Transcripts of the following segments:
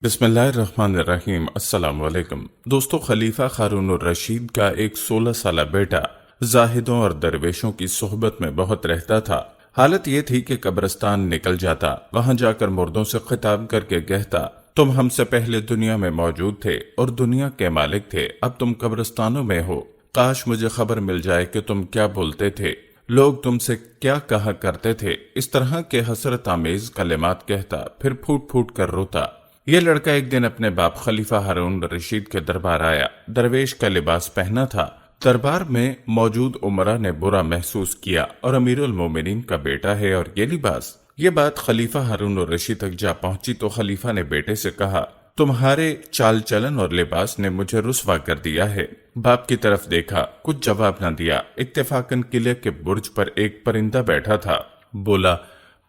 بسم اللہ الرحمن الرحیم۔ السلام علیکم دوستو، خلیفہ ہارون الرشید کا ایک 16 سالہ بیٹا زاہدوں اور درویشوں کی صحبت میں بہت رہتا تھا۔ حالت یہ تھی کہ قبرستان نکل جاتا، وہاں جا کر مردوں سے خطاب کر کے کہتا، تم ہم سے پہلے دنیا میں موجود تھے اور دنیا کے مالک تھے، اب تم قبرستانوں میں ہو۔ کاش مجھے خبر مل جائے کہ تم کیا بولتے تھے، لوگ تم سے کیا کہا کرتے تھے۔ اس طرح کے حسرت آمیز کلمات کہتا، پھر پھوٹ پھوٹ کر روتا۔ یہ لڑکا ایک دن اپنے باپ خلیفہ ہارون الرشید کے دربار آیا۔ درویش کا لباس پہنا تھا۔ دربار میں موجود امراء نے برا محسوس کیا، اور امیر المومنین کا بیٹا ہے اور یہ لباس۔ یہ بات خلیفہ ہارون الرشید تک جا پہنچی تو خلیفہ نے بیٹے سے کہا، تمہارے چال چلن اور لباس نے مجھے رسوا کر دیا ہے۔ باپ کی طرف دیکھا، کچھ جواب نہ دیا۔ اتفاقاً قلعے کے برج پر ایک پرندہ بیٹھا تھا۔ بولا،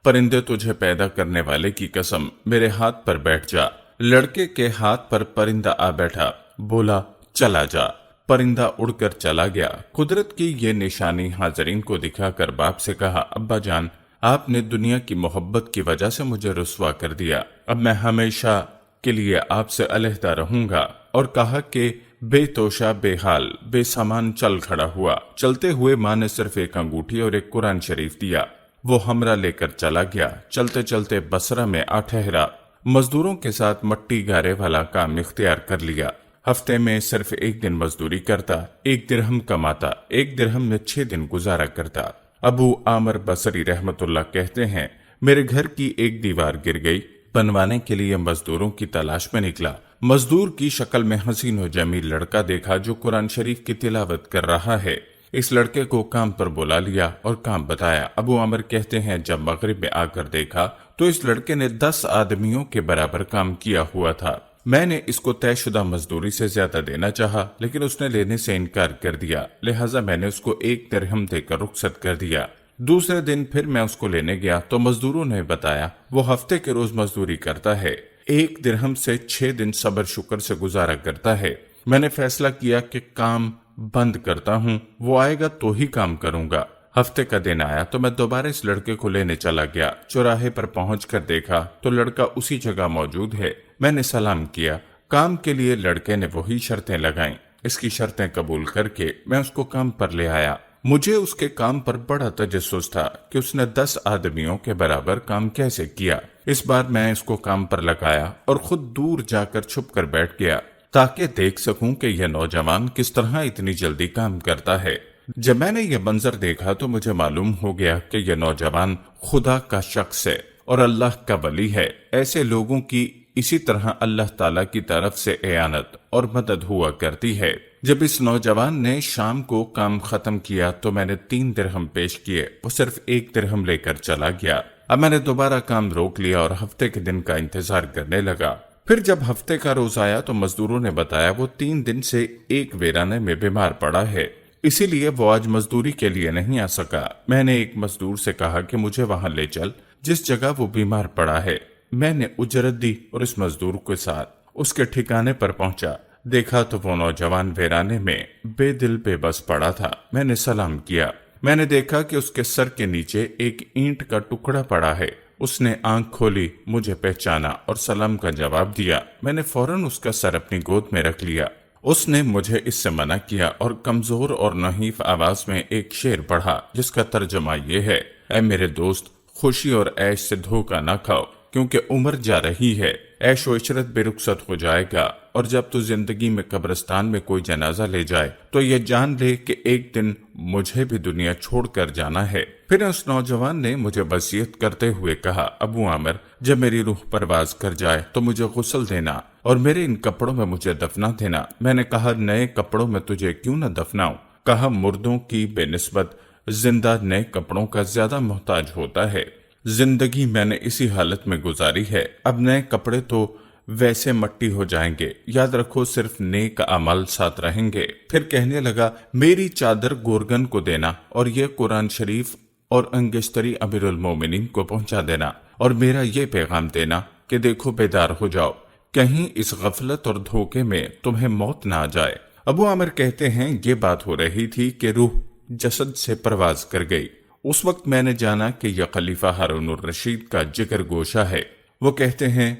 پرندے تجھے پیدا کرنے والے کی قسم، میرے ہاتھ پر بیٹھ جا۔ لڑکے کے ہاتھ پر پرندہ آ بیٹھا۔ بولا، چلا جا۔ پرندہ اڑ کر چلا گیا۔ قدرت کی یہ نشانی حاضرین کو دکھا کر باپ سے کہا، ابا جان، آپ نے دنیا کی محبت کی وجہ سے مجھے رسوا کر دیا، اب میں ہمیشہ کے لیے آپ سے علیحدہ رہوں گا۔ اور کہا کہ بے توشہ بے حال بے سامان چل کھڑا ہوا۔ چلتے ہوئے ماں نے صرف ایک انگوٹھی اور ایک قرآن شریف دیا۔ وہ ہمراہ لے کر چلا گیا۔ چلتے چلتے بصرہ میں آ ٹھہرا۔ مزدوروں کے ساتھ مٹی گارے والا کام اختیار کر لیا۔ ہفتے میں صرف ایک دن مزدوری کرتا، 1 درہم کماتا، 1 درہم میں 6 دن گزارا کرتا۔ ابو عامر بصری رحمت اللہ کہتے ہیں، میرے گھر کی ایک دیوار گر گئی، بنوانے کے لیے مزدوروں کی تلاش میں نکلا۔ مزدور کی شکل میں حسین و جمیل لڑکا دیکھا جو قرآن شریف کی تلاوت کر رہا ہے۔ اس لڑکے کو کام پر بلا لیا اور کام بتایا۔ ابو عامر کہتے ہیں، جب مغرب میں آ کر دیکھا تو اس لڑکے نے 10 آدمیوں کے برابر کام کیا ہوا تھا۔ میں نے اس کو طے شدہ مزدوری سے زیادہ دینا چاہا، لیکن اس نے لینے سے انکار کر دیا، لہٰذا میں نے اس کو 1 درہم دے کر رخصت کر دیا۔ دوسرے دن پھر میں اس کو لینے گیا تو مزدوروں نے بتایا وہ ہفتے کے روز مزدوری کرتا ہے، 1 درہم سے 6 دن صبر شکر سے گزارا کرتا ہے۔ میں نے فیصلہ کیا کہ کام بند کرتا ہوں، وہ آئے گا تو ہی کام کروں گا۔ ہفتے کا دن آیا تو میں دوبارہ اس لڑکے کو لینے چلا گیا۔ چوراہے پر پہنچ کر دیکھا تو لڑکا اسی جگہ موجود ہے۔ میں نے سلام کیا۔ کام کے لیے لڑکے نے وہی شرطیں لگائیں۔ اس کی شرطیں قبول کر کے میں اس کو کام پر لے آیا۔ مجھے اس کے کام پر بڑا تجسس تھا کہ اس نے 10 آدمیوں کے برابر کام کیسے کیا۔ اس بار میں اس کو کام پر لگایا اور خود دور جا کر چھپ کر بیٹھ گیا تاکہ دیکھ سکوں کہ یہ نوجوان کس طرح اتنی جلدی کام کرتا ہے۔ جب میں نے یہ منظر دیکھا تو مجھے معلوم ہو گیا کہ یہ نوجوان خدا کا شخص ہے اور اللہ کا ولی ہے۔ ایسے لوگوں کی اسی طرح اللہ تعالیٰ کی طرف سے اعانت اور مدد ہوا کرتی ہے۔ جب اس نوجوان نے شام کو کام ختم کیا تو میں نے 3 درہم پیش کیے، وہ صرف 1 درہم لے کر چلا گیا۔ اب میں نے دوبارہ کام روک لیا اور ہفتے کے دن کا انتظار کرنے لگا۔ پھر جب ہفتے کا روز آیا تو مزدوروں نے بتایا وہ 3 دن سے ایک ویرانے میں بیمار پڑا ہے، اسی لیے وہ آج مزدوری کے لیے نہیں آ سکا۔ میں نے ایک مزدور سے کہا کہ مجھے وہاں لے چل جس جگہ وہ بیمار پڑا ہے۔ میں نے اجرت دی اور اس مزدور کے ساتھ اس کے ٹھکانے پر پہنچا۔ دیکھا تو وہ نوجوان ویرانے میں بے دل بے بس پڑا تھا۔ میں نے سلام کیا۔ میں نے دیکھا کہ اس کے سر کے نیچے ایک اینٹ کا ٹکڑا پڑا ہے۔ اس نے آنکھ کھولی، مجھے پہچانا اور سلام کا جواب دیا۔ میں نے فوراً اس کا سر اپنی گود میں رکھ لیا۔ اس نے مجھے اس سے منع کیا اور کمزور اور نحیف آواز میں ایک شعر پڑھا جس کا ترجمہ یہ ہے، اے میرے دوست، خوشی اور عیش سے دھوکہ نہ کھاؤ، کیونکہ عمر جا رہی ہے، عیش و عشرت بے رخصت ہو جائے گا، اور جب تو زندگی میں قبرستان میں کوئی جنازہ لے جائے تو یہ جان لے کہ ایک دن مجھے بھی دنیا چھوڑ کر جانا ہے۔ پھر اس نوجوان نے مجھے وصیت کرتے ہوئے کہا، ابو عامر، جب میری روح پرواز کر جائے تو مجھے غسل دینا اور میرے ان کپڑوں میں مجھے دفنا دینا۔ میں نے کہا، نئے کپڑوں میں تجھے کیوں نہ دفناؤں؟ کہا، مردوں کی بے نسبت زندہ نئے کپڑوں کا زیادہ محتاج ہوتا ہے۔ زندگی میں نے اسی حالت میں گزاری ہے، اب نئے کپڑے تو ویسے مٹی ہو جائیں گے، یاد رکھو صرف نیک اعمال ساتھ رہیں گے۔ پھر کہنے لگا، میری چادر گورگن کو دینا اور یہ قرآن شریف اور انگشتری امیر المومنین کو پہنچا دینا، اور میرا یہ پیغام دینا کہ دیکھو بیدار ہو جاؤ، کہیں اس غفلت اور دھوکے میں تمہیں موت نہ آ جائے۔ ابو عامر کہتے ہیں، یہ بات ہو رہی تھی کہ روح جسد سے پرواز کر گئی۔ اس وقت میں نے جانا کہ یہ خلیفہ ہارون الرشید کا جگر گوشہ ہے۔ وہ کہتے ہیں،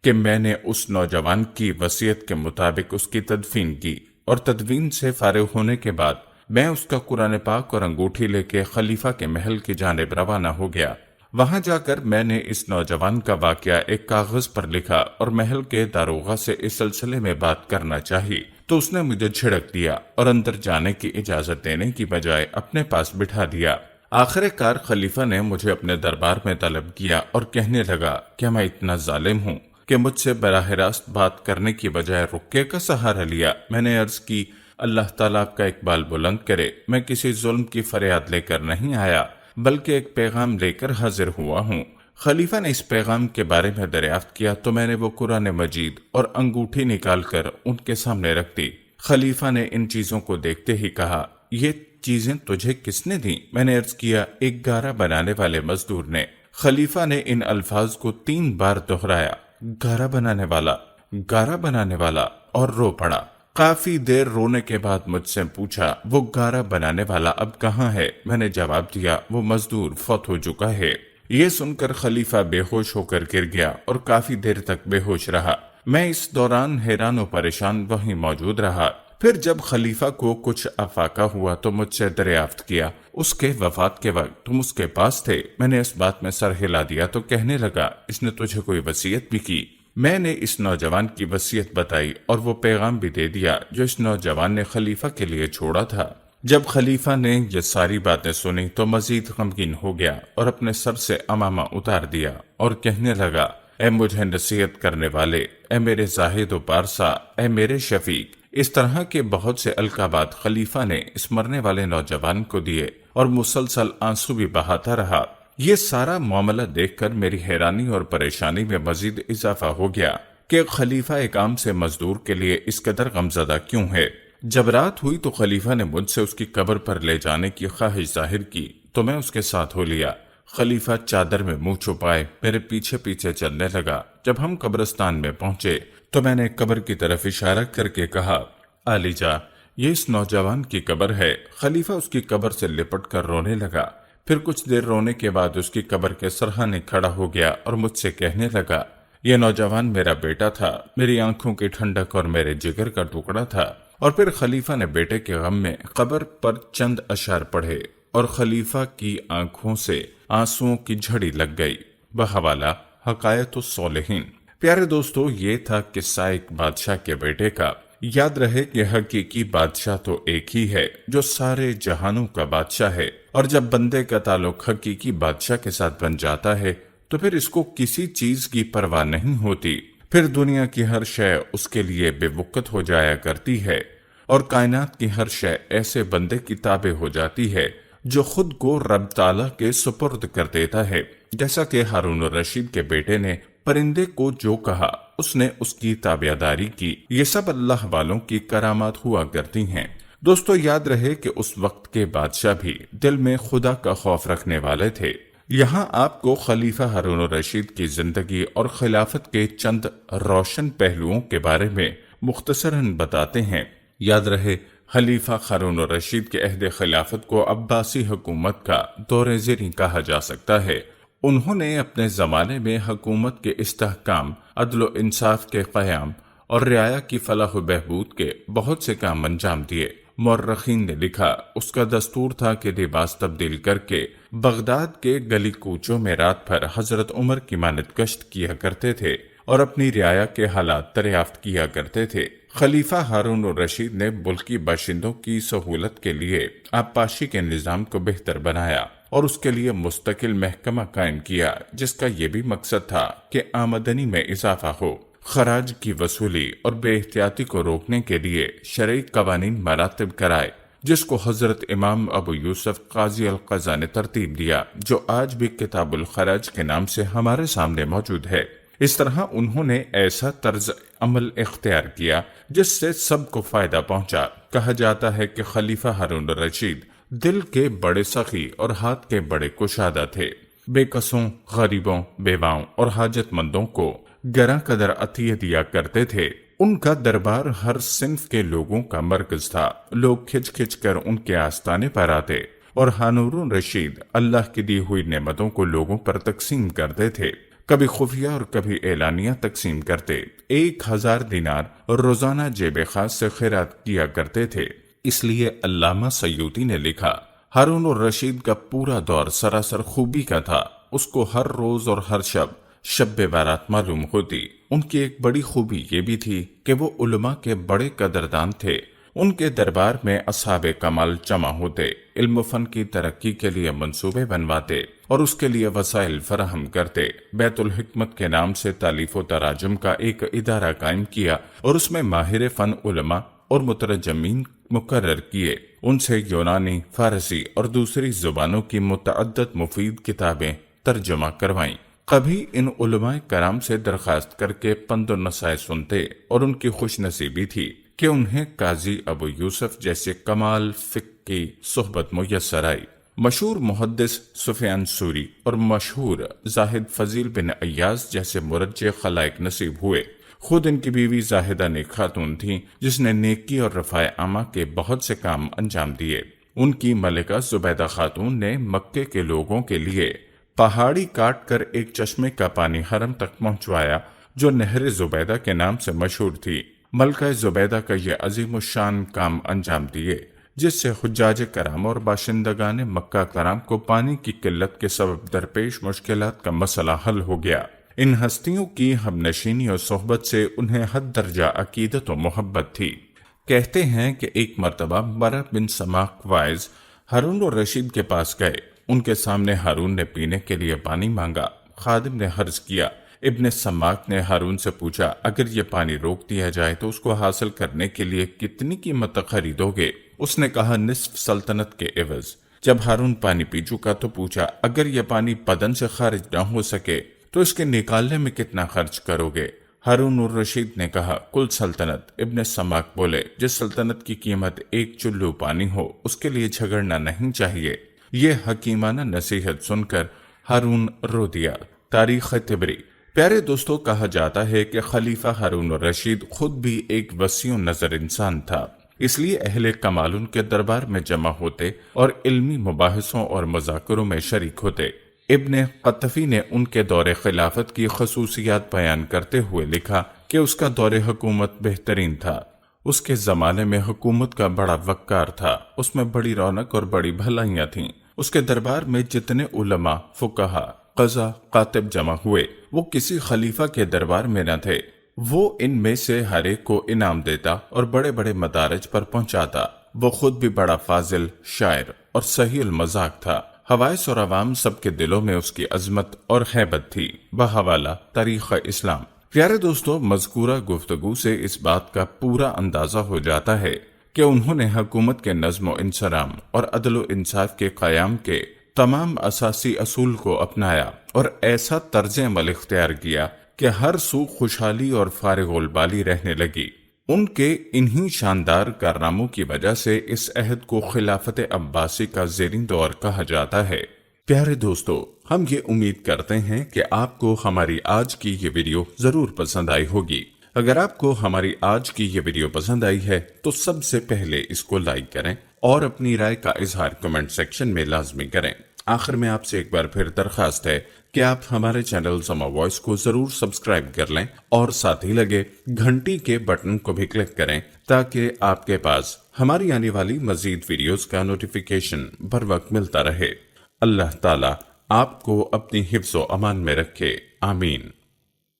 کہ میں نے اس نوجوان کی وصیت کے مطابق اس کی تدفین کی، اور تدفین سے فارغ ہونے کے بعد میں اس کا قرآن پاک اور انگوٹھی لے کے خلیفہ کے محل کی جانب روانہ ہو گیا۔ وہاں جا کر میں نے اس نوجوان کا واقعہ ایک کاغذ پر لکھا اور محل کے داروغہ سے اس سلسلے میں بات کرنا چاہی، تو اس نے مجھے جھڑک دیا اور اندر جانے کی اجازت دینے کی بجائے اپنے پاس بٹھا دیا۔ آخر کار خلیفہ نے مجھے اپنے دربار میں طلب کیا اور کہنے لگا کہ میں اتنا ظالم ہوں کہ مجھ سے براہ راست بات کرنے کی بجائے رقیہ کا سہارا لیا۔ میں نے عرض کی، اللہ تعالیٰ آپ کا اقبال بلند کرے، میں کسی ظلم کی فریاد لے کر نہیں آیا بلکہ ایک پیغام لے کر حاضر ہوا ہوں۔ خلیفہ نے اس پیغام کے بارے میں دریافت کیا تو میں نے وہ قرآن مجید اور انگوٹھی نکال کر ان کے سامنے رکھ دی۔ خلیفہ نے ان چیزوں کو دیکھتے ہی کہا، یہ چیزیں تجھے کس نے دیں؟ میں نے عرض کیا، ایک گارا بنانے والے مزدور نے۔ خلیفہ نے ان الفاظ کو 3 بار دہرایا، گارا بنانے والا، گارا بنانے والا، اور رو پڑا۔ کافی دیر رونے کے بعد مجھ سے پوچھا، وہ گارا بنانے والا اب کہاں ہے؟ میں نے جواب دیا، وہ مزدور فوت ہو چکا ہے۔ یہ سن کر خلیفہ بے ہوش ہو کر گر گیا اور کافی دیر تک بے ہوش رہا۔ میں اس دوران حیران و پریشان وہیں موجود رہا۔ پھر جب خلیفہ کو کچھ افاقہ ہوا تو مجھ سے دریافت کیا، اس کے وفات کے وقت تم اس کے پاس تھے؟ میں نے اس بات میں سر ہلا دیا تو کہنے لگا، اس نے تجھے کوئی وصیت بھی کی؟ میں نے اس نوجوان کی وصیت بتائی اور وہ پیغام بھی دے دیا جو اس نوجوان نے خلیفہ کے لیے چھوڑا تھا۔ جب خلیفہ نے یہ ساری باتیں سنی تو مزید غمگین ہو گیا اور اپنے سر سے عمامہ اتار دیا اور کہنے لگا، اے مجھے نصیحت کرنے والے، اے میرے زاہد و پارسا، اے میرے شفیق۔ اس طرح کے بہت سے القابات خلیفہ نے اس مرنے والے نوجوان کو دیے اور مسلسل آنسو بھی بہاتا رہا۔ یہ سارا معاملہ دیکھ کر میری حیرانی اور پریشانی میں مزید اضافہ ہو گیا کہ خلیفہ ایک عام سے مزدور کے لیے اس قدر غمزدہ کیوں ہے۔ جب رات ہوئی تو خلیفہ نے مجھ سے اس کی قبر پر لے جانے کی خواہش ظاہر کی تو میں اس کے ساتھ ہو لیا۔ خلیفہ چادر میں منہ چھپائے میرے پیچھے پیچھے چلنے لگا۔ جب ہم قبرستان میں پہنچے تو میں نے قبر کی طرف اشارہ کر کے کہا، علی جا، یہ اس نوجوان کی قبر ہے۔ خلیفہ اس کی قبر سے لپٹ کر رونے لگا۔ پھر کچھ دیر رونے کے بعد اس کی قبر کے سرحانے کھڑا ہو گیا اور مجھ سے کہنے لگا، یہ نوجوان میرا بیٹا تھا، میری آنکھوں کی ٹھنڈک اور میرے جگر کا ٹکڑا تھا۔ اور پھر خلیفہ نے بیٹے کے غم میں قبر پر چند اشعار پڑھے اور خلیفہ کی آنکھوں سے آنسوؤں کی جھڑی لگ گئی۔ بحوالہ حقائق الصالحین۔ پیارے دوستو، یہ تھا قصہ ایک بادشاہ کے بیٹے کا۔ یاد رہے کہ حقیقی بادشاہ تو ایک ہی ہے جو سارے جہانوں کا بادشاہ ہے، اور جب بندے کا تعلق حقیقی بادشاہ کے ساتھ بن جاتا ہے تو پھر اس کو کسی چیز کی پرواہ نہیں ہوتی۔ پھر دنیا کی ہر شے اس کے لیے بے وقت ہو جایا کرتی ہے، اور کائنات کی ہر شے ایسے بندے کی تابع ہو جاتی ہے جو خود کو رب تعالیٰ کے سپرد کر دیتا ہے۔ جیسا کہ ہارون الرشید کے بیٹے نے پرندے کو جو کہا اس نے اس کی تابعداری کی۔ یہ سب اللہ والوں کی کرامات ہوا کرتی ہیں۔ دوستو، یاد رہے کہ اس وقت کے بادشاہ بھی دل میں خدا کا خوف رکھنے والے تھے۔ یہاں آپ کو خلیفہ ہارون الرشید کی زندگی اور خلافت کے چند روشن پہلوؤں کے بارے میں مختصراً بتاتے ہیں۔ یاد رہے، خلیفہ ہارون الرشید کے عہد خلافت کو عباسی حکومت کا دور زیریں کہا جا سکتا ہے۔ انہوں نے اپنے زمانے میں حکومت کے استحکام، عدل و انصاف کے قیام اور رعایا کی فلاح و بہبود کے بہت سے کام انجام دیے۔ مورخین نے لکھا، اس کا دستور تھا کہ لباس تبدیل کر کے بغداد کے گلی کوچوں میں رات بھر حضرت عمر کی مانند گشت کیا کرتے تھے اور اپنی رعایا کے حالات دریافت کیا کرتے تھے۔ خلیفہ ہارون الرشید نے ملکی باشندوں کی سہولت کے لیے آبپاشی کے نظام کو بہتر بنایا اور اس کے لیے مستقل محکمہ قائم کیا، جس کا یہ بھی مقصد تھا کہ آمدنی میں اضافہ ہو۔ خراج کی وصولی اور بے احتیاطی کو روکنے کے لیے شرعی قوانین مراتب کرائے، جس کو حضرت امام ابو یوسف قاضی القضا نے ترتیب دیا، جو آج بھی کتاب الخراج کے نام سے ہمارے سامنے موجود ہے۔ اس طرح انہوں نے ایسا طرز عمل اختیار کیا جس سے سب کو فائدہ پہنچا۔ کہا جاتا ہے کہ خلیفہ ہارون الرشید دل کے بڑے سخی اور ہاتھ کے بڑے کشادہ تھے۔ بے کسوں، غریبوں، بیواؤں اور حاجت مندوں کو گراں قدر عطیہ دیا کرتے تھے۔ ان کا دربار ہر صنف کے لوگوں کا مرکز تھا۔ لوگ کھچ کھچ کر ان کے آستانے پر آتے اور ہارون الرشید اللہ کی دی ہوئی نعمتوں کو لوگوں پر تقسیم کرتے تھے کبھی خفیہ اور کبھی اعلانیہ تقسیم کرتے، 1000 دینار روزانہ جیب خاص سے خیرات کیا کرتے تھے۔ اس لیے علامہ سیوطی نے لکھا، ہارون الرشید کا پورا دور سراسر خوبی کا تھا۔ اس کو ہر روز اور ہر شب بارات معلوم ہوتی۔ ان کی ایک بڑی خوبی یہ بھی تھی کہ وہ علماء کے بڑے قدردان تھے۔ ان کے دربار میں اصحاب کمال جمع ہوتے، علم و فن کی ترقی کے لیے منصوبے بنواتے اور اس کے لیے وسائل فراہم کرتے۔ بیت الحکمت کے نام سے تالیف و تراجم کا ایک ادارہ قائم کیا اور اس میں ماہر فن علماء اور مترجمین مقرر کیے۔ ان سے یونانی، فارسی اور دوسری زبانوں کی متعدد مفید کتابیں ترجمہ کروائیں۔ کبھی ان علماء کرام سے درخواست کر کے پند و نصائح سنتے اور ان کی خوش نصیبی تھی کہ انہیں قاضی ابو یوسف جیسے کمال فقہ کی صحبت میسر آئی۔ مشہور محدث سفیان ثوری اور مشہور زاہد فضیل بن ایاز جیسے مرجع خلائق نصیب ہوئے۔ خود ان کی بیوی زاہدہ نیک خاتون تھیں جس نے نیکی اور رفع عامہ کے بہت سے کام انجام دیے۔ ان کی ملکہ زبیدہ خاتون نے مکے کے لوگوں کے لیے پہاڑی کاٹ کر ایک چشمے کا پانی حرم تک پہنچوایا جو نہر زبیدہ کے نام سے مشہور تھی۔ ملکہ زبیدہ کا یہ عظیم الشان کام انجام دیے جس سے حجاج کرام اور باشندگان مکہ کرام کو پانی کی قلت کے سبب درپیش مشکلات کا مسئلہ حل ہو گیا۔ ان ہستیوں کی ہم نشینی اور صحبت سے انہیں حد درجہ عقیدت و محبت تھی۔ کہتے ہیں کہ ایک مرتبہ برا بن سماک وائز ہارون الرشید کے پاس گئے۔ ان کے سامنے ہارون نے پینے کے لیے پانی مانگا۔ خادم نے عرض کیا۔ ابن سماک نے ہارون سے پوچھا، اگر یہ پانی روک دیا جائے تو اس کو حاصل کرنے کے لیے کتنی قیمت خریدو گے؟ اس نے کہا، نصف سلطنت کے عوض۔ جب ہارون پانی پی چکا تو پوچھا، اگر یہ پانی بدن سے خارج نہ ہو سکے تو اس کے نکالنے میں کتنا خرچ کرو گے؟ ہارون الرشید نے کہا، کل سلطنت۔ ابن سماک بولے، جس سلطنت کی قیمت 1 چلو پانی ہو اس کے لیے جھگڑنا نہیں چاہیے۔ یہ حکیمانہ نصیحت سن کر ہارون رو دیا۔ تاریخ طبری۔ پیارے دوستو، کہا جاتا ہے کہ خلیفہ ہارون الرشید خود بھی ایک وسیع نظر انسان تھا، اس لیے اہل کمال ان کے دربار میں جمع ہوتے اور علمی مباحثوں اور مذاکروں میں شریک ہوتے۔ ابن قطفی نے ان کے دور خلافت کی خصوصیات بیان کرتے ہوئے لکھا کہ اس کا دور حکومت بہترین تھا۔ اس کے زمانے میں حکومت کا بڑا وقار تھا، اس میں بڑی رونق اور بڑی بھلائیاں تھیں۔ اس کے دربار میں جتنے علماء، فقہا، قضا، کاتب جمع ہوئے وہ کسی خلیفہ کے دربار میں نہ تھے۔ وہ ان میں سے ہر ایک کو انعام دیتا اور بڑے بڑے مدارج پر پہنچاتا۔ وہ خود بھی بڑا فاضل، شاعر اور صحیح المذاق تھا۔ حوائس اور عوام سب کے دلوں میں اس کی عظمت اور ہیبت تھی۔ بحوالہ تاریخ اسلام۔ پیارے دوستو، مذکورہ گفتگو سے اس بات کا پورا اندازہ ہو جاتا ہے کہ انہوں نے حکومت کے نظم و انصرام اور عدل و انصاف کے قیام کے تمام اساسی اصول کو اپنایا اور ایسا طرز عمل اختیار کیا کہ ہر سو خوشحالی اور فارغ البالی رہنے لگی۔ ان کے انہی شاندار کارناموں کی وجہ سے اس عہد کو خلافت عباسی کا زیریں دور کہا جاتا ہے۔ پیارے دوستو، ہم یہ امید کرتے ہیں کہ آپ کو ہماری آج کی یہ ویڈیو ضرور پسند آئی ہوگی۔ اگر آپ کو ہماری آج کی یہ ویڈیو پسند آئی ہے تو سب سے پہلے اس کو لائک کریں اور اپنی رائے کا اظہار کمنٹ سیکشن میں لازمی کریں۔ آخر میں آپ سے ایک بار پھر درخواست ہے کہ آپ ہمارے چینل سما وائس کو ضرور سبسکرائب کر لیں اور ساتھ ہی لگے گھنٹی کے بٹن کو بھی کلک کریں تاکہ آپ کے پاس ہماری آنے والی مزید ویڈیوز کا نوٹیفیکیشن بر وقت ملتا رہے۔ اللہ تعالیٰ آپ کو اپنی حفظ و امان میں رکھے، آمین۔